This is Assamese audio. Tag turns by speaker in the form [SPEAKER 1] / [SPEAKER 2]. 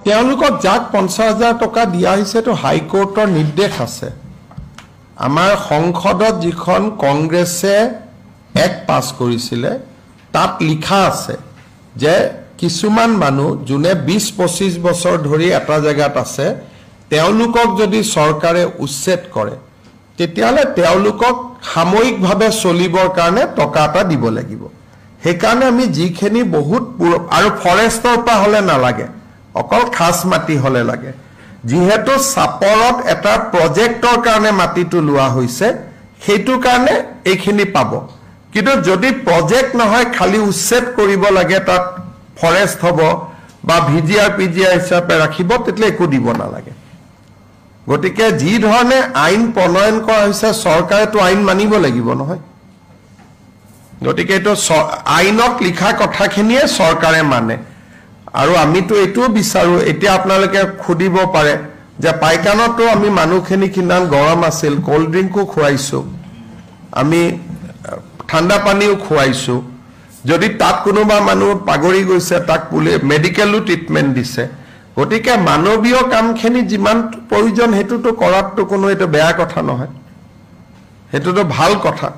[SPEAKER 1] তেওঁলোকক যাক 50,000 টকা দিয়া হৈছে তো হাইকোৰ্টৰ নিৰ্দেশ আছে আমাৰ সংসদত যিখন কংগ্ৰেছে এক পাছ কৰিছিলে তাত লিখা আছে যে কিছুমান মানুহ যোনে 20-25 বছৰ ধৰি এটা জায়গাত আছে তেওঁলোকক যদি চৰকাৰে উচ্ছেদ কৰে তেতিয়ালে তেওঁলোকক সাময়িকভাৱে চলিবৰ কাৰণে টকা এটা দিব লাগিব হেকাৰণে আমি যিখিনি বহুত আৰু ফৰেষ্টৰ পৰা হলে নালাগে অকল খাস মাটি হলে লাগে যিহেতু সাপৰত এটা প্ৰজেক্টৰ কাৰণে মাটিটো লোৱা হৈছে হেতু কাৰণে এইখিনি পাব কিন্তু যদি প্ৰজেক্ট নহয় খালি উচ্ছেদ কৰিব লাগে তাত ফৰেষ্ট হ'ব বা ভিজিআৰ পিজিআৰ হিচাপে ৰাখিব তেতিয়া একো দিব নালাগে গতিকে যি ধৰণে আইন প্ৰণয়ন কৰা হৈছে চৰকাৰেতো আইন মানিব লাগিব নহয় গতিকে তো আইনত লিখা কথাখিনিয়ে চৰকাৰে মানে আৰু আমিতো এটো বিচাৰো এতিয়া আপোনালোকে খুদিব পাৰে যে পাইকানতো আমি মানুহখিনি কিমান গৰম আছিল কোল্ড ড্ৰিংকো খুৱাইছো আমি ঠাণ্ডা পানীও খুৱাইছো যদি তাত কোনোবা মানুহ পাগৰি গৈছে তাক পুলে মেডিকেলো ট্ৰিটমেন্ট দিছে গতিকে মানৱীয় কামখিনি যিমান প্ৰয়োজন হেতুটো কৰাটো কোনো এটা বেয়া কথা নহয় হেতুটো ভাল কথা